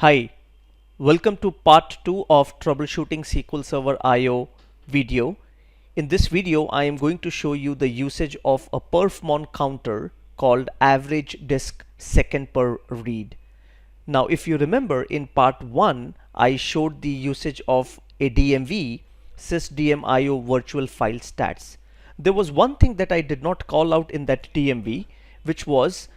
Hi, welcome to part 2 of Troubleshooting SQL Server IO video. In this video, I am going to show you the usage of a perfmon counter called average disk second per read. Now, if you remember in part 1, I showed the usage of a DMV, sysdm-io virtual file stats. There was one thing that I did not call out in that DMV, which was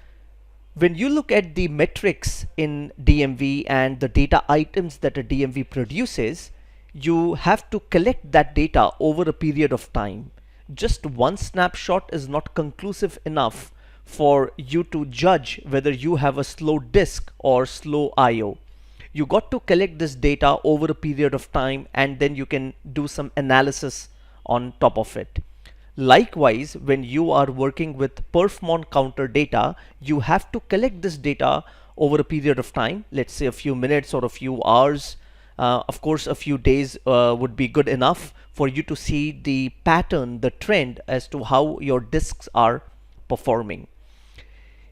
when you look at the metrics in DMV and the data items that a DMV produces, you have to collect that data over a period of time. Just one snapshot is not conclusive enough for you to judge whether you have a slow disk or slow IO. You got to collect this data over a period of time, and then you can do some analysis on top of it. Likewise, when you are working with perfmon counter data, you have to collect this data over a period of time, let's say a few minutes or a few hours. Of course, a few days would be good enough for you to see the pattern, the trend as to how your disks are performing.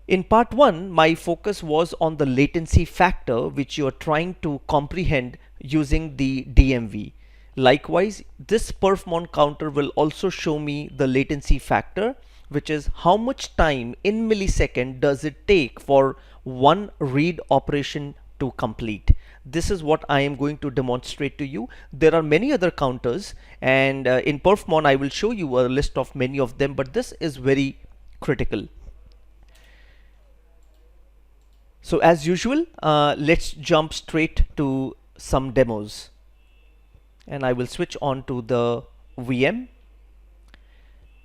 In part 1, my focus was on the latency factor which you are trying to comprehend using the DMV. Likewise, this perfmon counter will also show me the latency factor, which is how much time in millisecond does it take for one read operation to complete. This is what I am going to demonstrate to you. There are many other counters, and in perfmon I will show you a list of many of them, but this is very critical. So as usual, let's jump straight to some demos. And I will switch on to the VM.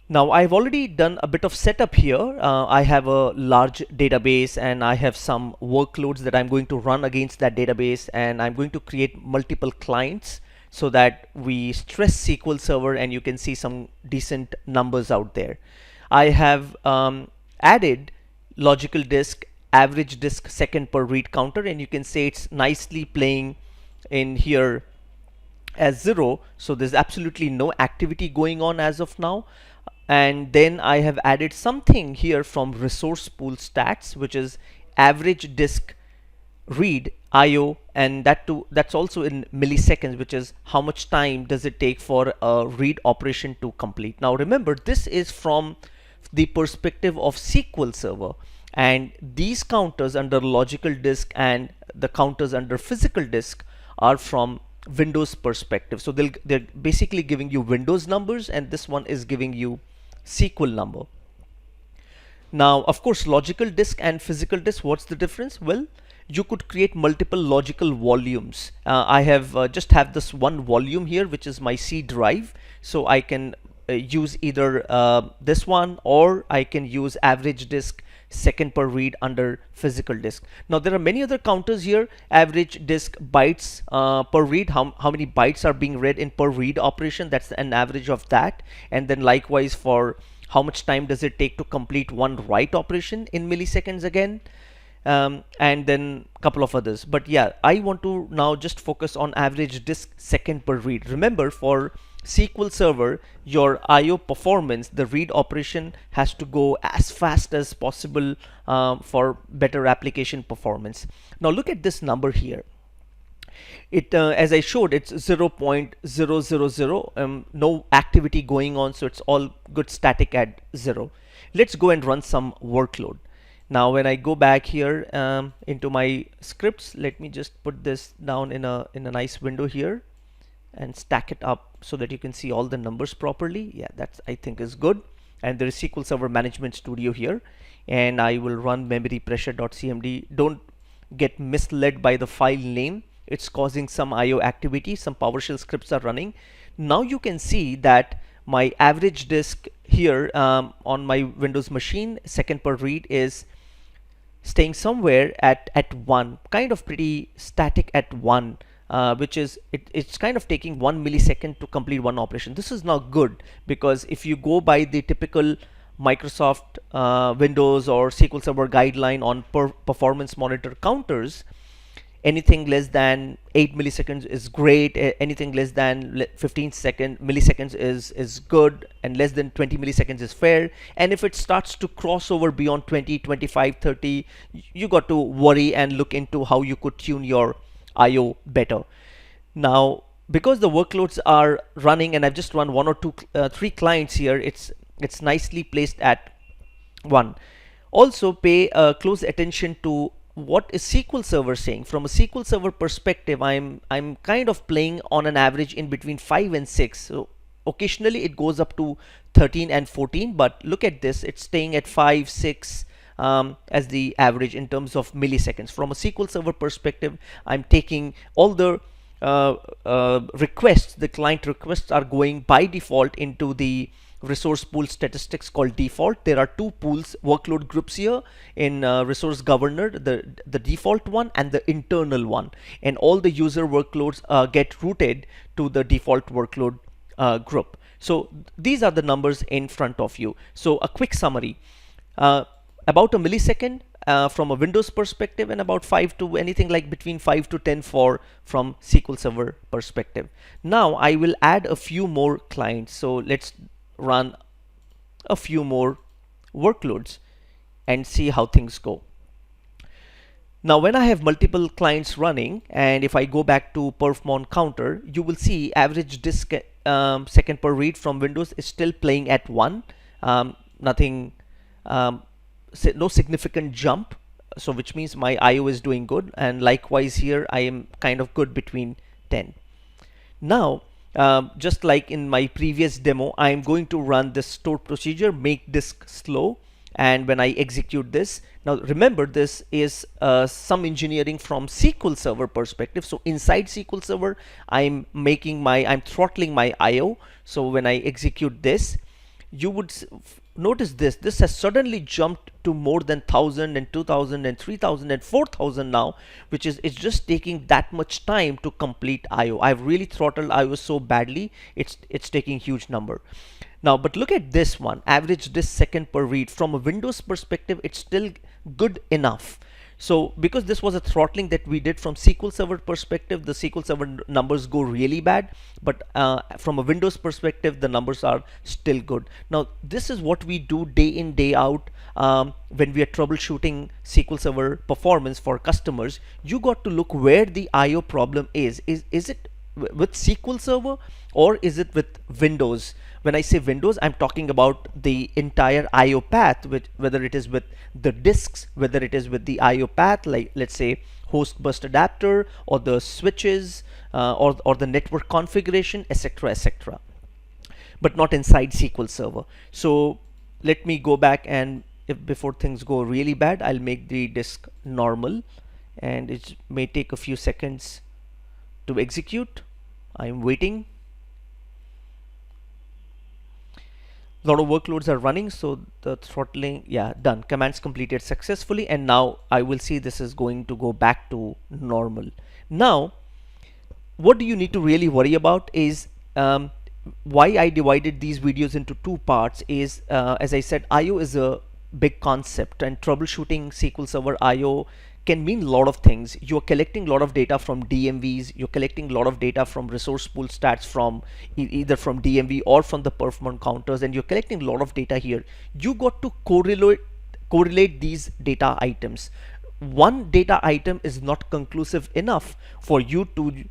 Now I've already done a bit of setup here. I have a large database and I have some workloads that I'm going to run against that database, and I'm going to create multiple clients so that we stress SQL Server and you can see some decent numbers out there. I have added logical disk average disk second per read counter, and you can say it's nicely playing in here as 0, so there's absolutely no activity going on as of now. And then I have added something here from resource pool stats, which is average disk read IO, and that's also in milliseconds, which is how much time does it take for a read operation to complete. Now remember, this is from the perspective of SQL Server, and these counters under logical disk and the counters under physical disk are from Windows perspective. So they're basically giving you Windows numbers, and this one is giving you SQL number. Now, of course, logical disk and physical disk, what's the difference? Well, you could create multiple logical volumes. I have just have this one volume here, which is my C drive. So I can use either this one, or I can use average disk second per read under physical disk. Now there are many other counters here. Average disk bytes per read, how many bytes are being read in per read operation, that's an average of that. And then likewise for how much time does it take to complete one write operation in milliseconds again. And then a couple of others. But yeah, I want to now just focus on average disk second per read. Remember, for SQL Server, your IO performance, the read operation has to go as fast as possible for better application performance. Now look at this number here. It as I showed, it's 0.000, no activity going on, so it's all good static at 0. Let's go and run some workload. Now when I go back here into my scripts, let me just put this down in a nice window here and stack it up so that you can see all the numbers properly. Yeah, that's, I think, is good. And there is SQL Server Management Studio here, and I will run memory pressure.cmd. Don't get misled by the file name. It's causing some IO activity. Some PowerShell scripts are running. Now you can see that my average disk here on my Windows machine, second per read, is staying somewhere at 1, kind of pretty static at 1. Which is it's kind of taking 1 millisecond to complete one operation. This is not good, because if you go by the typical Microsoft Windows or SQL Server guideline on performance monitor counters, anything less than 8 milliseconds is great, anything less than 15 milliseconds is good, and less than 20 milliseconds is fair. And if it starts to cross over beyond 20, 25, 30, you got to worry and look into how you could tune your IO better. Now, because the workloads are running, and I've just run one or two, three clients here, it's nicely placed at 1. Also, pay close attention to what is SQL Server saying. From a SQL Server perspective, I'm kind of playing on an average in between 5 and 6. So occasionally it goes up to 13 and 14, but look at this, it's staying at 5, 6 as the average in terms of milliseconds. From a SQL Server perspective, I'm taking all the requests, the client requests are going by default into the resource pool statistics called default. There are two pools, workload groups here in resource governor, the default one and the internal one, and all the user workloads get routed to the default workload group. So these are the numbers in front of you. So a quick summary, about a millisecond from a Windows perspective, and about 5 to anything like between 5 to 10 from SQL Server perspective. Now I will add a few more clients. So let's run a few more workloads and see how things go. Now when I have multiple clients running, and if I go back to perfmon counter, you will see average disk second per read from Windows is still playing at 1. Nothing, no significant jump, so which means my IO is doing good, and likewise here I am kind of good between 10. Now just like in my previous demo, I am going to run this stored procedure, make disk slow, and when I execute this, now remember this is some engineering from SQL Server perspective. So inside SQL Server, I'm throttling my IO. So when I execute this, you would notice this has suddenly jumped to more than 1,000 and 2,000 and 3,000 and 4,000 now, which is, it's just taking that much time to complete IO. I've really throttled IO so badly, it's taking huge number. Now, but look at this one, average disk second per read. From a Windows perspective, it's still good enough. So because this was a throttling that we did from SQL Server perspective, the SQL Server numbers go really bad, but from a Windows perspective, the numbers are still good. Now this is what we do day in, day out when we are troubleshooting SQL Server performance for customers. You got to look where the IO problem is. Is it with SQL Server or is it with Windows? When I say Windows, I'm talking about the entire IO path, whether it is with the disks, whether it is with the IO path, like let's say host bus adapter or the switches or the network configuration, etc., etc., but not inside SQL Server. So let me go back, and if before things go really bad, I'll make the disk normal, and it may take a few seconds to execute. I'm waiting. A lot of workloads are running, so the throttling, yeah, done. Commands completed successfully, and now I will see this is going to go back to normal. Now, what do you need to really worry about is why I divided these videos into two parts is, as I said, IO is a big concept, and troubleshooting SQL Server IO can mean a lot of things. You're collecting a lot of data from DMVs, you're collecting a lot of data from resource pool stats from either from DMV or from the perfmon counters, and you're collecting a lot of data here. You got to correlate these data items. One data item is not conclusive enough for you to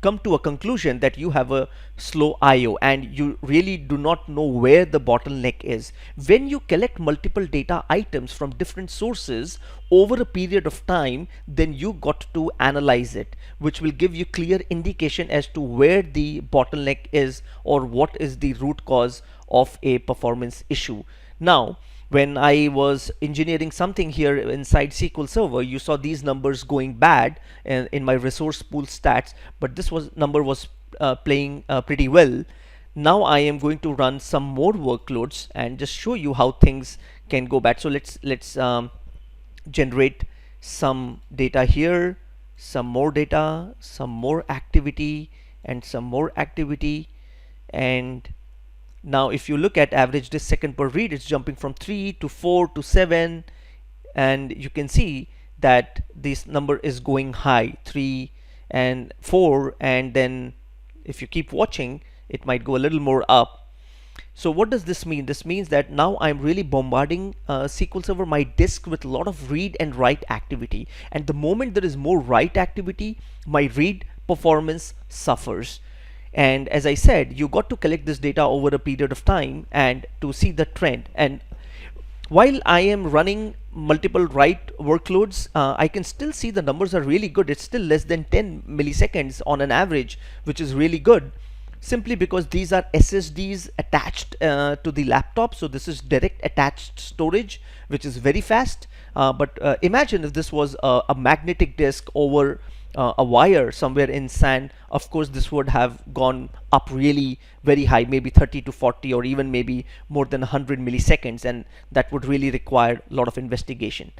come to a conclusion that you have a slow IO and you really do not know where the bottleneck is. When you collect multiple data items from different sources over a period of time, then you got to analyze it, which will give you clear indication as to where the bottleneck is or what is the root cause of a performance issue. Now, when I was engineering something here inside SQL Server, you saw these numbers going bad in my resource pool stats, but this number was playing pretty well. Now I am going to run some more workloads and just show you how things can go bad. So let's generate some data here, some more data, some more activity, and some more activity. And now if you look at average disk second per read, it's jumping from 3 to 4 to 7, and you can see that this number is going high, 3 and 4, and then if you keep watching, it might go a little more up. So what does this mean? This means that now I'm really bombarding SQL Server, my disk, with a lot of read and write activity. And the moment there is more write activity, my read performance suffers. And as I said, you got to collect this data over a period of time and to see the trend. And while I am running multiple write workloads, I can still see the numbers are really good. It's still less than 10 milliseconds on an average, which is really good, simply because these are SSDs attached to the laptop. So this is direct attached storage, which is very fast. But imagine if this was a magnetic disk over a wire somewhere in SAN. Of course, this would have gone up really very high, maybe 30 to 40, or even maybe more than 100 milliseconds, and that would really require a lot of investigation.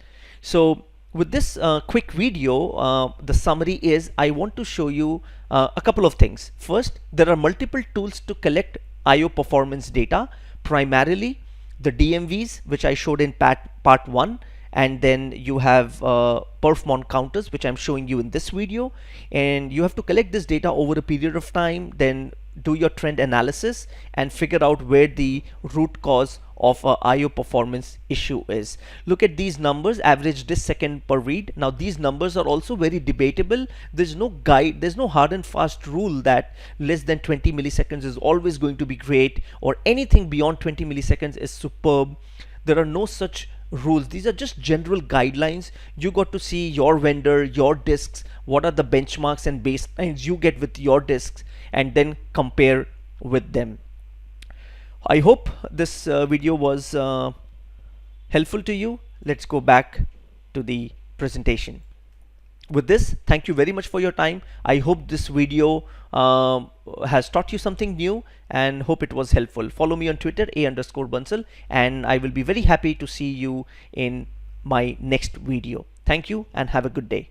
So with this quick video, the summary is I want to show you a couple of things. First, there are multiple tools to collect IO performance data, primarily the DMVs, which I showed in part 1, and then you have perfmon counters, which I'm showing you in this video, and you have to collect this data over a period of time, then do your trend analysis and figure out where the root cause of a IO performance issue is. Look at these numbers, average disk second per read. Now these numbers are also very debatable. There's no guide, there's no hard and fast rule that less than 20 milliseconds is always going to be great, or anything beyond 20 milliseconds is superb. There are no such rules. These are just general guidelines. You got to see your vendor, your disks, what are the benchmarks and baselines you get with your disks, and then compare with them. I hope this video was helpful to you. Let's go back to the presentation. With this, thank you very much for your time. I hope this video has taught you something new, and hope it was helpful. Follow me on Twitter, _Bansal, and I will be very happy to see you in my next video. Thank you and have a good day.